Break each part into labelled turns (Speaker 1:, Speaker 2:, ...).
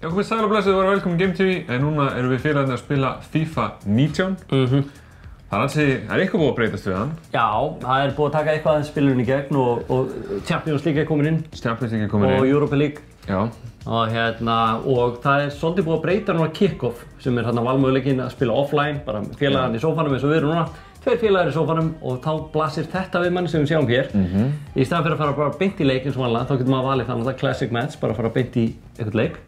Speaker 1: Já, komið sæl og blessuð, þú var velkomin Game TV, en núna erum við félagarnir að spila FIFA 19. Það er eitthvað búið að breytast við hann.
Speaker 2: Já, það er búið að taka eitthvað að spilurinn í gegn og Champions League er komin inn.
Speaker 1: Champions League er komin inn.
Speaker 2: Og Europa League.
Speaker 1: Já.
Speaker 2: Og það er svolítið búið að breyta núna kick-off, sem er valmöguleikinn að spila offline, bara félagarnir í sófanum eins og við erum núna. 2 félagar í sófanum og þá blasir þetta við manni sem við sjáum hér. Í staðan fyrir að fara bara beint í leik eins og vanlega, þá getur maður valið þannig að classic match, bara að fara beint í eitthvað leik.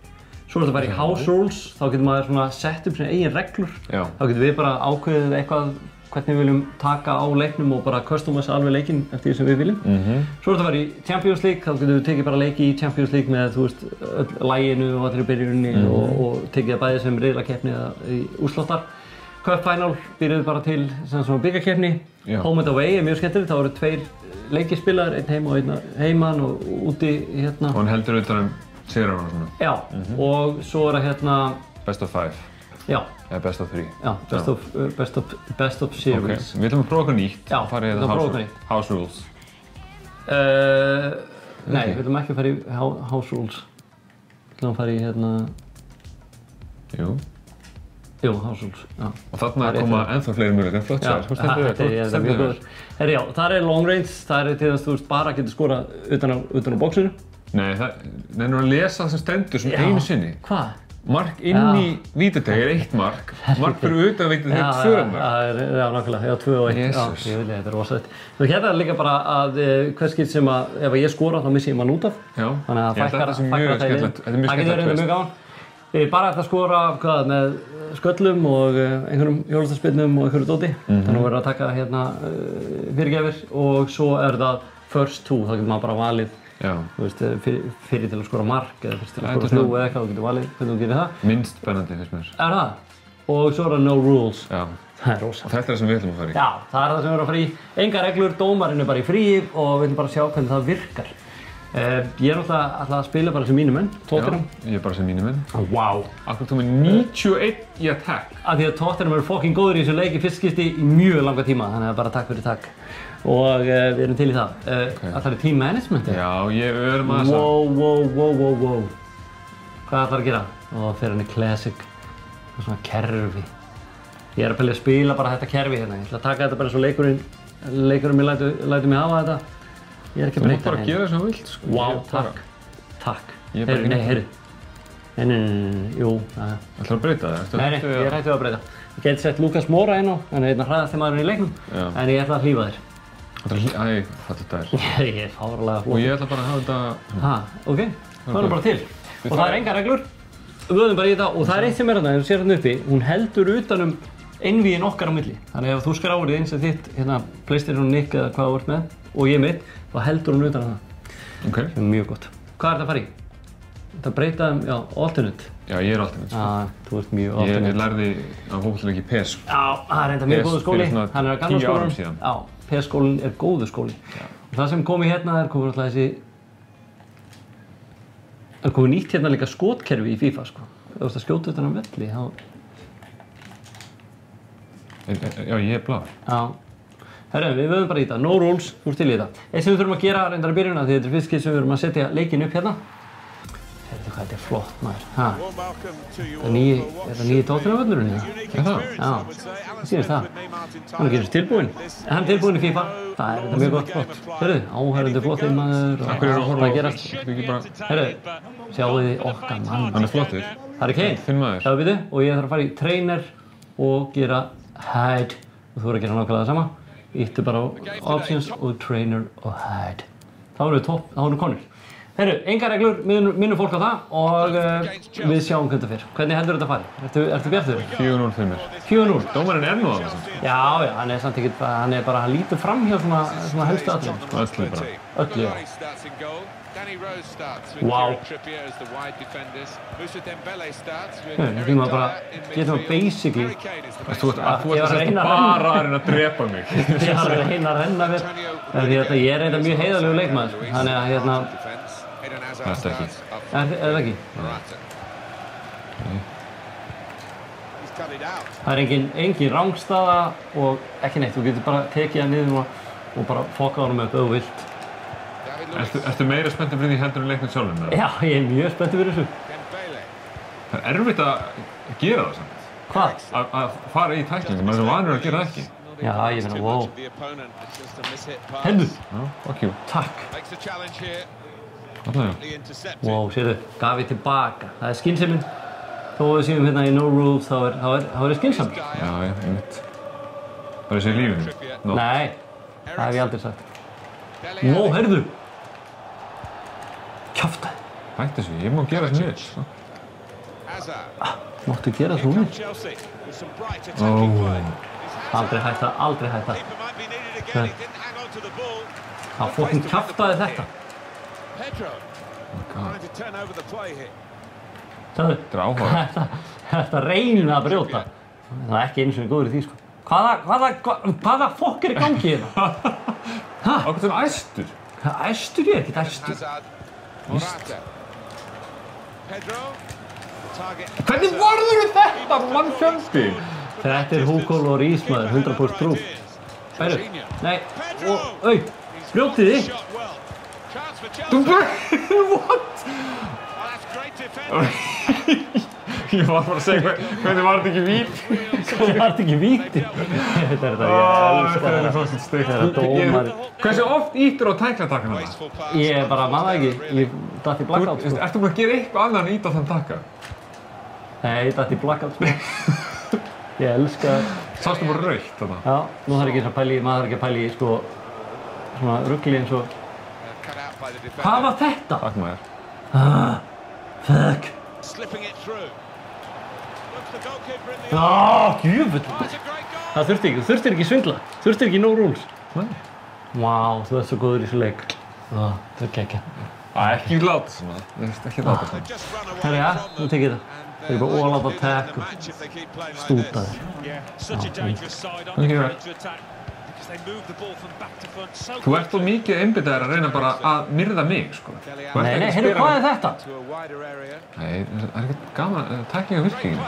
Speaker 2: Svo er þetta bara í house rules, þá getur maður svona sett upp sína eigin reglur.
Speaker 1: Já.
Speaker 2: Þá getur við bara ákveðið eitthvað hvernig við viljum taka á leiknum og bara customisa alveg leikinn eftir því sem við viljum. Svo er þetta bara í Champions League, þá getur við tekið bara leiki í Champions League með, þú veist, öll laginu og allir í byrjuninni og tekið það bæði sem riðlakeppni eða í úrsláttar. Cup Final býrðu bara til svona byggarkeppni. Home and away er mjög skemmtilegt, þá eru 2 leikir spilaðir, einn heima og einn heiman og úti hérna.
Speaker 1: Og hann heldur utan sigrana og svona.
Speaker 2: Já, og svo er það
Speaker 1: Best of 5.
Speaker 2: Já.
Speaker 1: Eða best of 3.
Speaker 2: Já, best of series.
Speaker 1: Við ætlum að prófa eitthvað nýtt.
Speaker 2: Já, við ætlum að prófa eitthvað nýtt.
Speaker 1: House rules.
Speaker 2: Nei, við ætlum ekki að fara í house rules. Við ætlum að fara í Jú, house rules, já.
Speaker 1: Og þarna koma ennþá fleiri möguleikar, flott svar.
Speaker 2: Þetta er mjög góður. Já, það er long range, það er til þess að þú bara getur skorað utan á boxinu. Nei,
Speaker 1: nennir að lesa það sem stendur svona einu sinni.
Speaker 2: Hvað?
Speaker 1: Mark inn í vítateg er 1 mark, mark fyrir utan vítateg er 2 mark.
Speaker 2: Já, nákvæmlega, 2 og 1.
Speaker 1: Jesús.
Speaker 2: Ég vil þetta er rosalegt. Þú hérna er líka bara að hvers skipt sem að ef ég skora þá missi ég mann út af.
Speaker 1: Já,
Speaker 2: þannig að
Speaker 1: þetta er mjög skemmtilegt.
Speaker 2: Það getur verið mjög gaman. Bara eftir að skora með sköllum og einhverjum hjólastarspinnum og einhverju dóti. Þannig að verður að taka hérna fyrirgjafir og svo er það first to, þá getur maður bara valið. Þú veist, fyrir til að skora mark eða fyrir til að skora 3 eða eitthvað, þú getur valið hvernig þú gerir það.
Speaker 1: Minnst spennandi finnst mér.
Speaker 2: Er það? Og svo er það no rules.
Speaker 1: Já.
Speaker 2: Það er rosalegt.
Speaker 1: Og þetta er það sem við ætlum að fara í.
Speaker 2: Já, það er það sem við erum að fara í. Engar reglur, dómarinn er bara í fríi og við ætlum bara að sjá hvernig það virkar. Ég er náttúrulega að spila bara sem mínir menn, Tottenham.
Speaker 1: Já, ég er bara sem mínir menn.
Speaker 2: Vá.
Speaker 1: Akkur tók mér 91 í attack.
Speaker 2: Af því að Tottenham eru fucking góður í þessu leik í fyrst skipti í mjög langa tíma, þannig að bara takk fyrir takk. Og við erum til í það. Ætlar í team management?
Speaker 1: Já, ég örum að þessa.
Speaker 2: Wow. Hvað ætlar að gera? Fyrir henni classic. Það er svona kerfi. Ég er að pæla að spila bara þetta kerfi hérna. Ég ætla að taka þetta bara eins og leikurinn mér lætur mig hafa þetta. Ég er ekki að breyta
Speaker 1: það. Þú mátt bara gera það sem þú vilt, sko.
Speaker 2: Vá, takk.
Speaker 1: Nei,
Speaker 2: jú.
Speaker 1: Ætlar að breyta það?
Speaker 2: Nei, ég er hættu að breyta. Ég geti sett Lukas Moura inn á, hann er einn af hraðasti maðurinn í leiknum. En ég ætla að hlífa þér.
Speaker 1: Þetta er.
Speaker 2: Ég er fáránlega flott.
Speaker 1: Og ég ætla bara að hafa þetta.
Speaker 2: Ok. Það er bara til. Og það er engar reglur. Við höfum bara í þetta og það er eitt sem er þarna, ef þú sér hérna uppi, hún heldur utanum einvíginn okkar á milli. Þannig ef þú skráir þig eins og þitt, hérna, PlayStation Nick eða hvað þú ert með, og ég mitt, þá heldur hún utan það.
Speaker 1: Ok.
Speaker 2: Það er mjög gott. Hvað er þetta að fara í? Þetta breyta alternate.
Speaker 1: Já, ég er alternate.
Speaker 2: Þú ert mjög alternate.
Speaker 1: Ég lærði á fótboltaleik í PES.
Speaker 2: Já, það er enda mjög góður skóli. Hann er að gamla skólanum.
Speaker 1: 10 árum síðan.
Speaker 2: Já, PES-skólinn er góður skóli. Og það sem komið hérna er komið alltaf þessi... Það er komið nýtt hérna líka skotkerfi í FIFA, sko. Ef þú ert að skjóta utan á velli, þá...
Speaker 1: Já, ég er blár.
Speaker 2: Já. Herra, við höfum bara í þetta. No rules, þú ert til í þetta. Eitt sem við þurfum að gera reyndar í byrjun, því þetta er fyrst skil sem við þurfum að setja leikinn upp hérna. Heyrðu hvað þetta er flott, maður. Þetta er nýji Tottenham-völlurinn,
Speaker 1: Er það?
Speaker 2: Já, það sýnist það. Hann gerir tilbúinn. Hann er tilbúinn í FIFA. Það er þetta mjög gott flott. Heyrðu, áhærandi flott maður.
Speaker 1: Akkur er að horfa
Speaker 2: að gerast. Heyrðu, sjáu þið okkar mann.
Speaker 1: Hann er flottur.
Speaker 2: Það er Kane.
Speaker 1: Þinn maður.
Speaker 2: Sjáu við þið, og ég þarf að fara í trainer og gera hide. Og þú verður að gera nákvæmlega það sama. Íttu bara á options og trainer og hide. Þá erum við konur. Heyrðu, engar reglur, minnum fólk á það og við sjáum hvernig þetta fer. Hvernig heldur þetta fari? Ertu bjartur?
Speaker 1: 4-0 fyrir mér.
Speaker 2: 4-0?
Speaker 1: Dómarinn er nú að það.
Speaker 2: Já, hann er samt ekkert, hann lítur fram hjá svona helstu atriðum, sko.
Speaker 1: Öllu bara.
Speaker 2: Öllu, já. Vá. Getum við bara basically...
Speaker 1: Þú ert bara að reyna að drepa mig.
Speaker 2: Ég er að reyna að renna mér. Ég er reynda mjög heiðarlegur leikmaður, sko. Þannig að hérna...
Speaker 1: Þetta ekki.
Speaker 2: Er það ekki? Það er engin rangstaða og ekki neitt. Þú getur bara tekið það niður og bara fokka honum upp ef þú vilt.
Speaker 1: Ertu meira spenntur fyrir því heldur en leiknum sjálfum?
Speaker 2: Já, ég er mjög spenntur fyrir þessu.
Speaker 1: Það erfitt að gera það samt.
Speaker 2: Hvað?
Speaker 1: Að fara í tæklingu, maður er vanur að gera það ekki.
Speaker 2: Já, ég meina, wow. Hendur.
Speaker 1: Já, fuck you.
Speaker 2: Takk.
Speaker 1: Þarna, já.
Speaker 2: Wow, sérðu, gaf ég tilbaka. Það er skynsemin. Þó við séum hérna í no rules, þá er það skynsamur.
Speaker 1: Já, einmitt. Það er þessi í lífinu. No.
Speaker 2: Nei, það hef ég aldrei sagt. Nó, heyrðu. Kjaftaði.
Speaker 1: Hætti þessu, ég má gera þessu niður.
Speaker 2: Máttu gera þessu niður? Aldrei hætta, aldrei hætta. Það fokkin kjaftaði þetta. Þetta reynir að brjóta. Það er ekki eins og góður í því, sko. Hvaða fokk er í gangi hérna?
Speaker 1: Ákveð sem æstur.
Speaker 2: Æstur ég, ekkert æstur.
Speaker 1: Víst. Hvernig varður þetta, mannfjöldi?
Speaker 2: Þetta er Hugo Lloris, maður, 100% proof. Bæru, nei, og, brjótið þið.
Speaker 1: What? Ég var bara að segja hvernig var þetta ekki víti?
Speaker 2: Hvernig var þetta ekki víti? Þetta er þetta, ég elska þetta.
Speaker 1: Það er svona steikt.
Speaker 2: Þetta er dómari.
Speaker 1: Hversu oft ítur á tæklatakana það?
Speaker 2: Ég bara manna ekki, ég datt í blackout, sko.
Speaker 1: Ertu búinn að gera eitthvað annað en íta þann taka?
Speaker 2: Nei, ég datt í blackout, sko. Ég elska það.
Speaker 1: Sástu bara rautt þarna?
Speaker 2: Já, nú þarf ekki að pæla í, maður þarf ekki að pæla í, sko, svona ruggli eins og... Hvað var þetta?
Speaker 1: Takk maður.
Speaker 2: Fuck. Djöfull. Það þurfti ekki svindla. Þurfti ekki no rules.
Speaker 1: Nei.
Speaker 2: Vá, þú ert svo góður í þessu leik. Það er geggjað.
Speaker 1: Ekki láta svona, ekki láta svona.
Speaker 2: Herri, já, nú tek ég það. Það er bara all out attack og stútaður.
Speaker 1: Þú ert þó mikið einbyttaður að reyna bara að myrða mig, sko.
Speaker 2: Nei, heyrðu, hvað er þetta?
Speaker 1: Nei, það er ekkert gaman, tækling af virkinginu.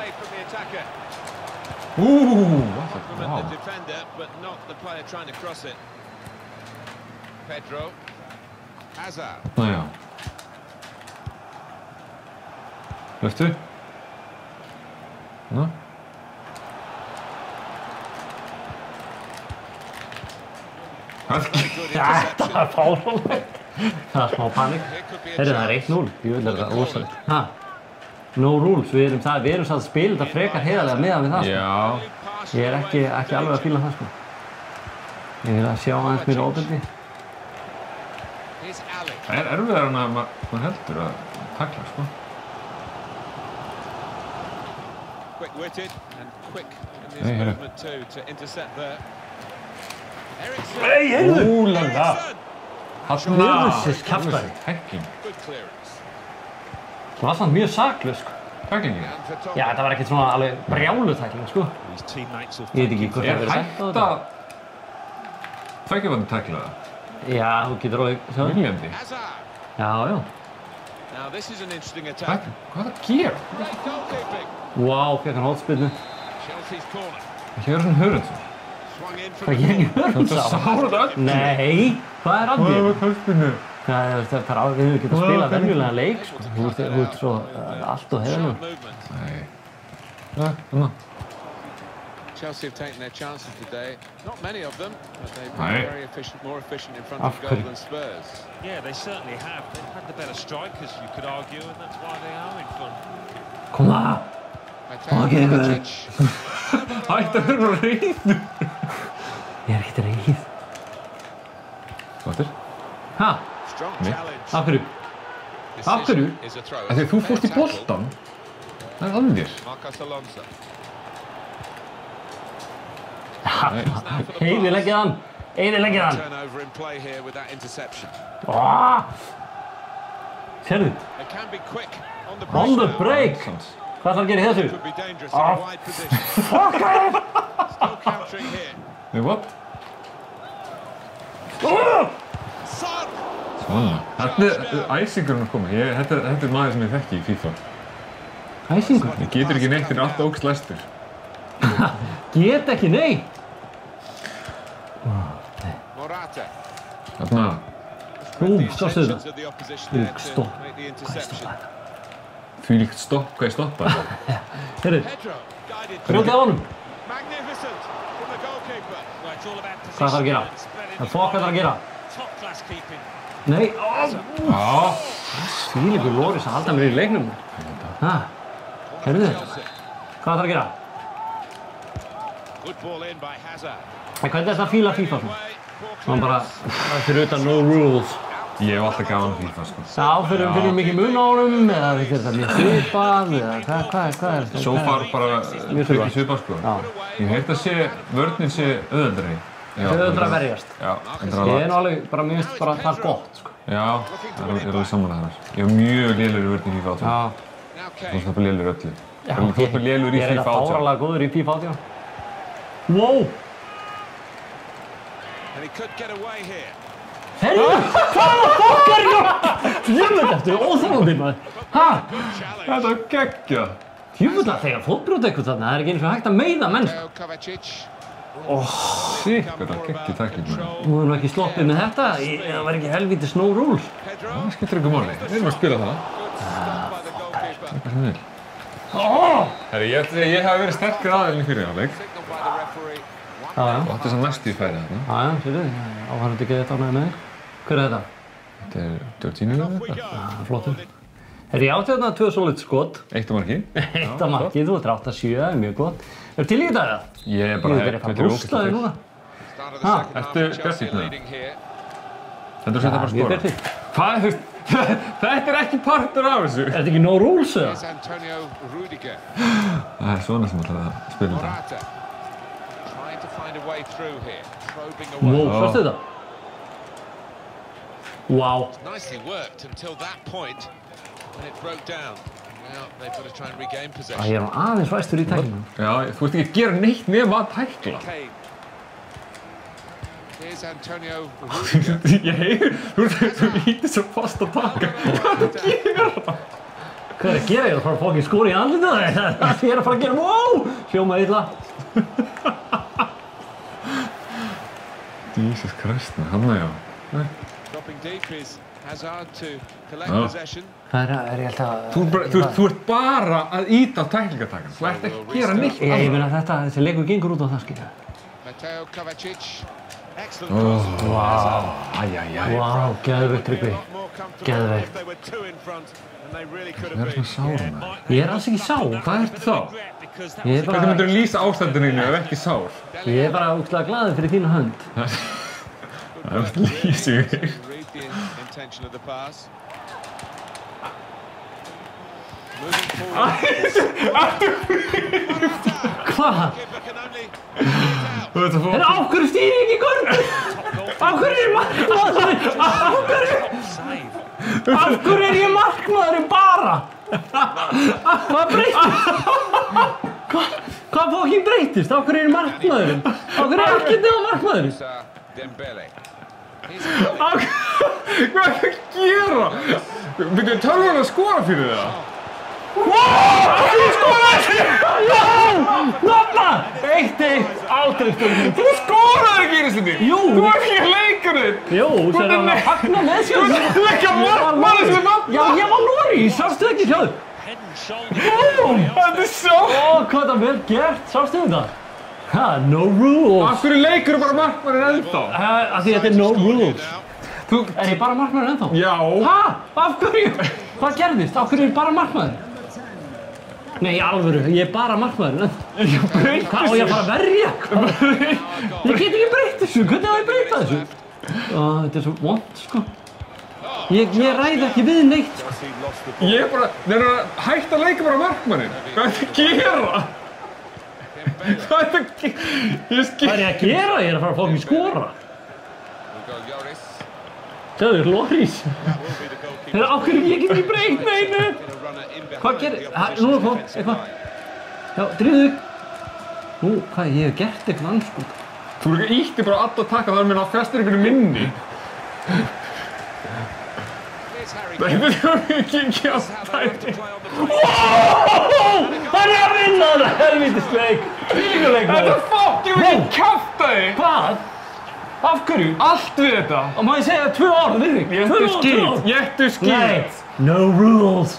Speaker 1: Wow. Ná já. Löftu. Ná.
Speaker 2: Þetta er fáránlegt. Það er smá panik. Heyrðu, það er 1-0. Ég vil þetta ósætt. Ha? No rules, við erum samt að spila þetta frekar heiðarlega meðan við það, sko.
Speaker 1: Já.
Speaker 2: Ég er ekki alveg að fíla það, sko. Ég vil að sjá aðeins mér ofbeldi.
Speaker 1: Það er erfiðar en að maður heldur að takla, sko. Nei, heyrðu.
Speaker 2: Nei, heyrðu!
Speaker 1: Úlala!
Speaker 2: Djöfulsins kjaftæði.
Speaker 1: Tækling.
Speaker 2: Það var samt mjög saklaus, sko.
Speaker 1: Tæklingin?
Speaker 2: Já, þetta var ekkert svona alveg brjálu tækling, sko. Ég veit ekki hvort það verið sett á þetta.
Speaker 1: Er hægt að tveggjafarnir tækla það?
Speaker 2: Já, þú getur alveg...
Speaker 1: Viljandi?
Speaker 2: Já, já.
Speaker 1: Hvað er það að gera?
Speaker 2: Vá, fekk hann hótspilnu.
Speaker 1: Það hér er svona Hörundsson.
Speaker 2: Hvað gerir ekki Hörundsson?
Speaker 1: Það sáur þetta öll.
Speaker 2: Nei, hvað er að þér?
Speaker 1: Hvað er hótspilnu?
Speaker 2: Það er bara við höfum getað að spila venjulega leik, sko. Þú ert svo allt og heiðarlegur.
Speaker 1: Nei. Þannig.
Speaker 3: Chelsea have taken their chances today. Not many of them, but they've been very efficient, more efficient in front of goal than Spurs.
Speaker 4: Yeah, they certainly have. They've had the better strikers, you could argue, and that's why they are in front.
Speaker 2: Kom það! Okei,
Speaker 1: Hætti að vera reyður.
Speaker 2: Ég er ekkert reið.
Speaker 1: Svontir?
Speaker 2: Ha?
Speaker 1: Nei.
Speaker 2: Af hverju? Af hverju?
Speaker 1: Þegar þú fórst í boltan. Það er að þér.
Speaker 2: Eyðileggið hann! Eyðileggið hann! Sérðu? On the break! Hvað ætlar að gera í þessu? Fuck off!
Speaker 1: Nei, what? Svona. Þetta er æsingurinn að koma. Þetta er maður sem ég þekki í FIFA.
Speaker 2: Æsingur?
Speaker 1: Ég getur ekki neitt, þeir eru alltaf ógst læstir.
Speaker 2: Get ekki, nei!
Speaker 1: Þarna.
Speaker 2: Stopp þetta. Hvað er stopp þetta?
Speaker 1: Þvílíkt stopp, hvað ég stoppaði það?
Speaker 2: Heyrðu, brjótið á honum. Hvað þarf að gera? Það er fokk hvað þarf að gera. Nei, þvílíkur Loris að halda mér í leiknum. Heyrðu, hvað þarf að gera? En hvernig er þetta að fíla FIFA svona? Svona bara, fyrir utan no rules.
Speaker 1: Ég hef alltaf gaman FIFA, sko.
Speaker 2: Já, fyrir mikið mun á honum, eða fyrir þetta mjög svipað, eða hvað er þetta?
Speaker 1: So far bara ekki svipað, sko. Ég heit að vörnin sé auðveldari.
Speaker 2: Auðveldara að verjast.
Speaker 1: Já.
Speaker 2: Ég er nú alveg, bara mér finnst bara það gott, sko.
Speaker 1: Já, ég er alveg samanlega þar. Ég hef mjög lélegur í vörnin í FIFA 18. Þú ert bara lélegur öllu. Þú ert bara lélegur í FIFA 18. Ég er þetta fáránlega góður í FIFA 18. Wow! Herru, hvaða fokk er ég? Djöfull eftir óþolandi maður. Þetta var geggjað. Djöfull að þegar fótbrjóta eitthvað þarna, það er ekki eins og hægt að meiða menn. Sík, þetta var geggjað tækling maður. Nú erum við ekki sloppið með þetta, það var ekki helvítis no rules. Það skiptir ekki máli, við erum að spila það. Það er bara sem vil. Herru, ég hef verið sterkur aðeins fyrir áleik. Og þetta er svo næstu í færi þarna. Já, sérðu, áhærandi ekki þetta ánægði með þig. Hver er þetta? Þetta er Jorginho eða þetta? Já, flottur. Herri, ég átti þarna 2 solid skot. Eitt á marki. Eitt á marki, þú ert 8-7, það er mjög gott. Ertu til í þetta eða? Ég er bara heitt, þetta er ógæslega núna. Ertu björnsýtt með það? Þetta er bara að skora. Hvað er þú? Þetta er ekki partur af þessu. Er þetta ekki no rules eða? Það er svona sem ætlaði að spila þetta. Wow, sástu þetta? Wow. Ég er nú aðeins væstur í tæklinum. Já, þú ert ekki að gera neitt nema að tækla. Ég heyri, þú lítið svo fast að taka. Hvað er að gera? Hvað er að gera? Ég er að fara að fokkin skora í andlitið á þér. Ég er að fara að gera, wow! Hljómaði illa. Jesus Christ, hann já. Það er ég held að... Þú ert bara að íta á tæklingatakkan. Þú ert ekki að gera neitt. Ég meina þessi leikur gengur út á það, skilja. Vá, vá, geðveikt Tryggvi. Geðveikt. Það er svona sár með. Ég er alls ekki sár. Hvað ertu þá? Hvernig myndir þú lýsa ástandinu ef ekki sár? Ég er bara ógeðslega glaður fyrir þína hönd. Það er lýsing. Hvað? En á hverju stýri ég ekki í görn? Á hverju er markmaðurinn? Af hverju er ég markmaðurinn bara? Hvað breytist? Hvað fokkin breytist? Á hverju er ég markmaðurinn? Á hverju er ekkert nema markmaðurinn? Hvað er það að gera? Byrjuðu tölvan að skora fyrir það? Þú skoraði! Já! Nafna! 1-1 ádreifstöndum. Þú skoraði ekki einu sinni! Jú! Þú var ekki að leika þig! Jú, það er hann að fagna með sér. Þú ert að leika markmann sem vann! Já, ég var Lori! Sástu ekki hljóð? Búm! Þetta er svo... Hvað er það vel gert? Sástu þetta? Ha, no rules! Af hverju leikur þú bara markmanninn ennþá? Af því þetta er no rules. Er ég bara markmanninn ennþá? Já! Ha? Af hverju? Hvað gerðist? Af hverju er ég bara markmanninn? Nei, í alvöru, ég er bara markmaðurinn. Ég breytist. Hvað á ég að fara að verja? Ég get ekki breytt þessu, hvernig á ég að breyta þessu? Þetta er svo vont, sko. Ég ræði ekki við neitt, sko. Ég er bara, hætt að leika bara markmanninn. Hvað er þetta að gera? Hvað er þetta að gera? Hvað er ég að gera? Ég er að fara að fá mig skora. Sjáðu, Loris. Á hverju ég get ekki breytt neinu? Hvað gerir? Nú er það, eitthvað. Já, drífðu þig. Nú, hvað, ég hef gert eitthvað anskot. Þú er ekki ítti bara að taka þar með að festir einhverju minni. Nei, þetta er ekki að stæði. Hann er að vinna þetta helvítisleik. Fílinguleik. Þetta er fokk, ég vil ekki kjafta þig. Hvað? Af hverju? Allt við þetta.
Speaker 2: Og má ég segja 2 orð við þig?
Speaker 1: Jettu skít.
Speaker 2: Nei, no rules.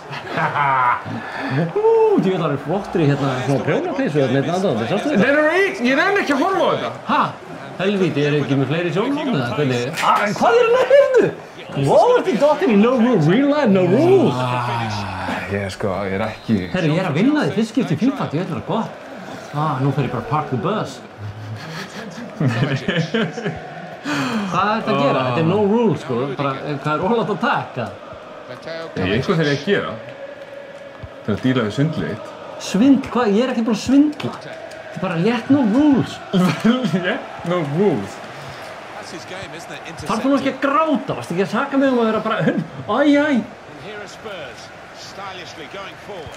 Speaker 2: Djöðlar flottur í hérna svona prjónapeysu hérna einn aðdáðandi, sástu þetta?
Speaker 1: Ég nenni ekki að horfa á þetta.
Speaker 2: Ha? Helvíti, ekki með fleiri sjónvagn eða hvernig? En hvað hann að heyrðu? Wow, ertu dottinn í no rules, real life, no rules?
Speaker 1: Ég er ekki...
Speaker 2: Herru, ég að vinna því fyrst skipti í FIFA, djöðlar gott. Nú fer ég bara park the bus. Hvað er þetta að gera? Þetta no rules, sko. Bara, hvað all out attack?
Speaker 1: Eitthvað þegar ég að gera. Til að díla við svindlið.
Speaker 2: Svindl? Hvað? Ég ekki bara að svindla. Þetta er bara let no rules.
Speaker 1: No rules.
Speaker 2: Þarf þú nú ekki að gráta? Varst ekki að saka mig að vera bara æj.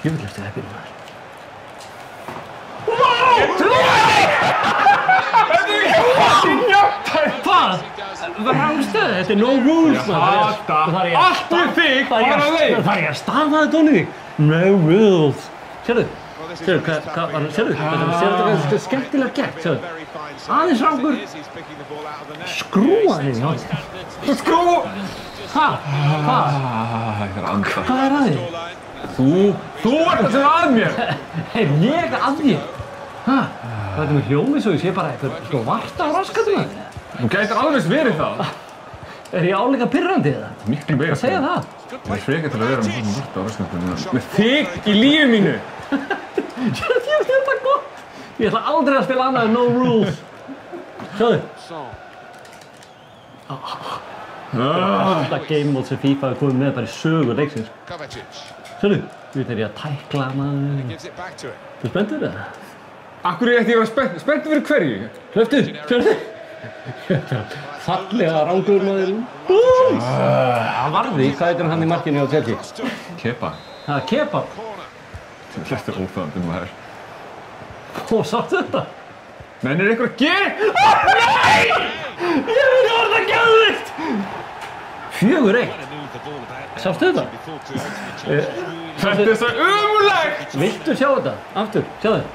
Speaker 2: Ég vil eftir það byrja maður. Hvað? Rángstöð, þetta er no rules maður.
Speaker 1: Allt við þig, bara þig.
Speaker 2: Það er ég að stafa þetta ofan í þig. No rules. Sérðu? Sérðu hvað var það? Sérðu? Sérðu þetta skemmtilega gert, sérðu? Aðeins Rangur. Skrúa henni í hóðið.
Speaker 1: Skrúa!
Speaker 2: Hvað? Hvað?
Speaker 1: Ég er að anda.
Speaker 2: Hvað er að þig?
Speaker 1: Þú ert að að mér!
Speaker 2: Hei, ég að þér? Hæ? Hvað er þetta með hljómið svo ég sé bara eitthvað svo varta á raskatum?
Speaker 1: Þú gætir alveg verið það.
Speaker 2: Er ég álíka pirrandi eða?
Speaker 1: Miklu meira.
Speaker 2: Hvað segja það?
Speaker 1: Ég er frekar til að vera með varta á raskatum. Með þig í lífi mínu!
Speaker 2: Ég finnst þetta gott! Ég ætla aldrei að spila annað en no rules. Sjáðu. Alltaf game mode sem FIFA hefur komið með bara í sögur leiksins. Sjáðu, þú veit ég að tækla maður. Þú spenntur það?
Speaker 1: Akkur ætti ég að vera spenntur fyrir hverju?
Speaker 2: Hlöftu, sjáðu. Fallega Rangur maður. Hann varði, hvað heitir hann í markinu á Chelsea?
Speaker 1: Kepa.
Speaker 2: Það er Kepa.
Speaker 1: Þetta er óþægandi maður.
Speaker 2: Og sáttu þetta?
Speaker 1: Mennir einhver að gera?
Speaker 2: Nei! Ég veit hvað þetta geðvikt! 4-1. Sástu þetta?
Speaker 1: Þetta er svo ömurlegt!
Speaker 2: Viltu sjá þetta? Aftur, sjáðu.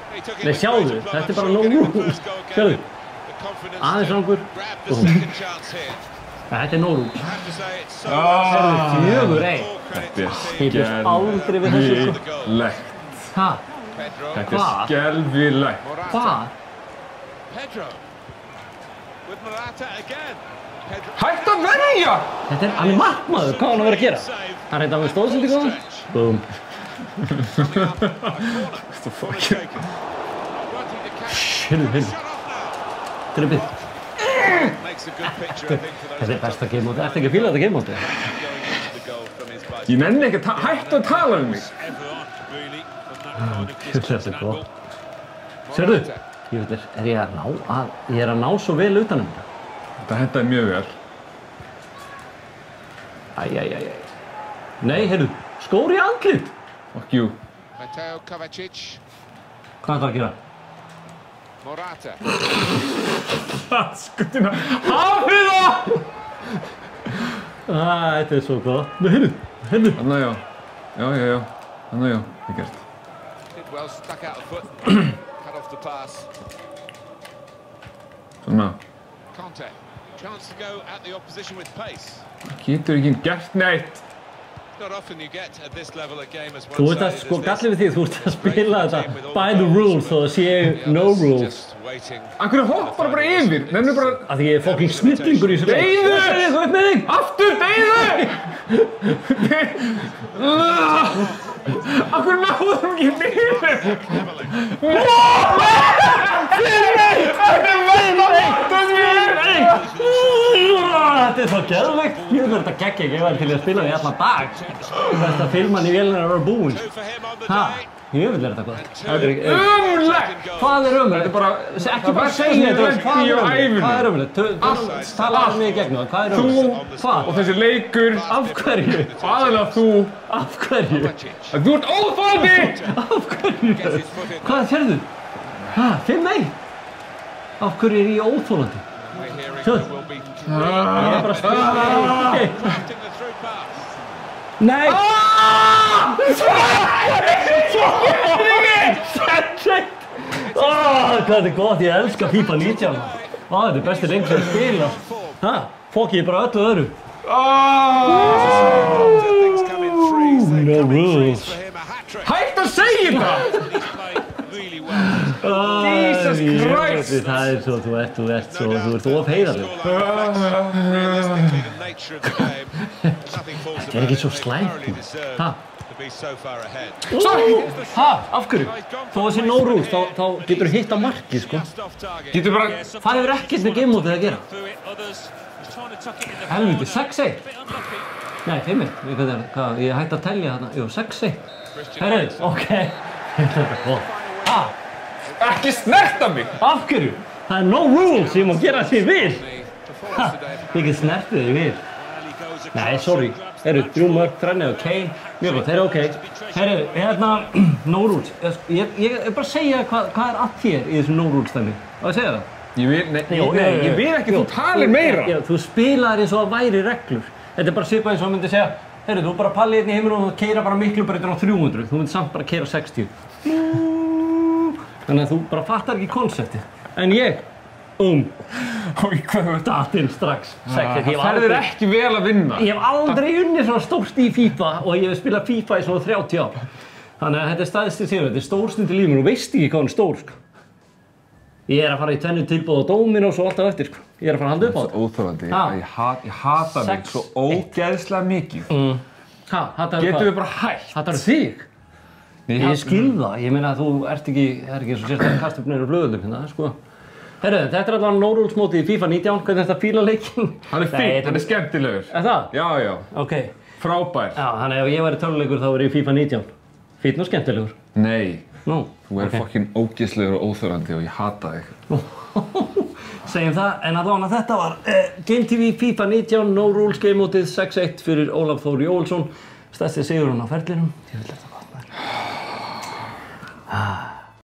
Speaker 2: Nei, sjáðu. Þetta er bara no rules. Sjáðu. Aðeins Rangur. Þetta er no rules. Sjáðu, 4-1.
Speaker 1: Þetta er
Speaker 2: skelfilegt. Hæ?
Speaker 1: Þetta er skelfilegt.
Speaker 2: Hvað?
Speaker 1: Hætt að verja!
Speaker 2: Þetta er, hann er markmaður, hvað hann að vera að gera? Hann reyndi að vera stóðsendingu á hann. Búm.
Speaker 1: Þetta er fucking...
Speaker 2: Heyrðu. Trippið. Þetta er besta game mode. Ertu ekki að fíla þetta game mode?
Speaker 1: Ég nenni ekki að hætta að tala um mig.
Speaker 2: Þetta er gott. Sérðu? Ég veit, ég er að ná svo vel utanum þetta.
Speaker 1: Þetta hendaði mjög vel.
Speaker 2: Æ. Nei, heyrðu, skór í andlit.
Speaker 1: Fuck you.
Speaker 2: Hvað ætlar að gera?
Speaker 1: Skutina, hafið það!
Speaker 2: Þetta er svo gott. Nei, heyrðu.
Speaker 1: Þannig já. Já. Þannig já, það er gert. Svona. Getur ekki gert neitt.
Speaker 2: Þú veit að sko gallið við því, þú ert að spila þetta by the rules og það séu no rules.
Speaker 1: Akkur hoppar bara yfir, nefnir bara...
Speaker 2: Af því ég er fucking snillingur í þessu leik.
Speaker 1: Deyðu!
Speaker 2: Þú veit með þig!
Speaker 1: Aftur, deyðu! Akkur náður hún ekki fyrir?
Speaker 2: Þetta er svo geðveikt. Ég veit þetta gegg ekki, ég væri til að spila því allan dag. Þetta filman í vélina að vera búinn. Hæ? Ég veit þetta gott.
Speaker 1: Þetta er ömurlegt!
Speaker 2: Hvað er ömurlegt?
Speaker 1: Þetta er bara...
Speaker 2: Ekki bara segja þetta. Hvað er ömurlegt? Tala alls mig í gegnum það. Hvað er ömurlegt? Hvað?
Speaker 1: Og þessi leikur...
Speaker 2: Af hverju?
Speaker 1: Aðalega þú...
Speaker 2: Af hverju?
Speaker 1: Þú ert óþolandi!
Speaker 2: Af hverju? Hvað sérðu? Hæ? 5-1? Af hverju er ég óþolandi? Sjáðu. Ég er bara að spila. Nei! Hvað þetta er gott, ég elska FIFA 19. Þetta er besti leik sem spila. Ha? Fokk ég bara öllu öðru. No rules.
Speaker 1: Hætt að segja það! Jesus Christ!
Speaker 2: Það svo, þú ert of heiðarlegur. Þetta er ekki svo slæmt. Ha? Ha? Af hverju? Þó að sé no rules, þá getur þú hitt á markið, sko.
Speaker 1: Getur bara...
Speaker 2: Það hefur ekkert með game-mótið að gera. Helviti, 6-1. Nei, 5-1. Ég hætti að telja þarna. Jú, 6-1. Herru, ok. Ha?
Speaker 1: Ekki snerta mig!
Speaker 2: Af hverju? Það er no rules, ég má gera því vil. Ha? Ég get snertið því vil. Nei, sorry. Herru, 3 mörk, Trenni og Kane. Mjög gott, þeir eru ok. Herru, no rules. Ég er bara að segja hvað er að þér í þessum no rules dæmi. Á að segja það?
Speaker 1: Ég vil ekki þú talir meira.
Speaker 2: Þú spilaðir eins og það væri reglur. Þetta er bara svipað eins og að myndi segja, herru, þú bara pallið hérna í heiminum og þú keyra bara miklu breytir á 300. Þú myndi samt bara keyra 60. Þannig að þú bara fattar ekki konseptið. En ég, datt inn strax.
Speaker 1: Það ferðir ekki vel að vinna.
Speaker 2: Ég hef aldrei unnið svona stórt í FIFA og ég hef spilað FIFA í svona 30 ár. Þannig að þetta er staðist í sigur, þetta er stór stund í lífinu og veist ekki hvað hann er stór, sko. Ég er að fara í 2 tilboð á Dominos og alltaf eftir, sko. Ég er að fara að halda upp á þetta.
Speaker 1: Óþolandi. Ég hata mig svo ógeðslega mikið. Getum við bara hætt?
Speaker 2: Hatar þig? Ég skil það. Ég meina að þú ert ekki, það er ekki eins og sérst að kasta upp niður á blöðullum hérna, sko. Herru, þetta er allavega no rules mótið í FIFA 19. Hvernig er þetta fíla leikinn?
Speaker 1: Hann er fínt, hann er skemmtilegur.
Speaker 2: Er það?
Speaker 1: Já.
Speaker 2: Ok.
Speaker 1: Frábær.
Speaker 2: Já, þannig að ef ég væri töluleikur þá væri ég FIFA 19. Fínn og skemmtilegur.
Speaker 1: Nei.
Speaker 2: Nú.
Speaker 1: Þú er fucking ógeðslegur og óþolandi og ég hata þig.
Speaker 2: Segjum það, en allavega þetta var Game TV FIFA 19 no rules game mótið 6-1 fyrir Ólaf Þór Jóelsson. Stærsti sigurinn á ferlinum.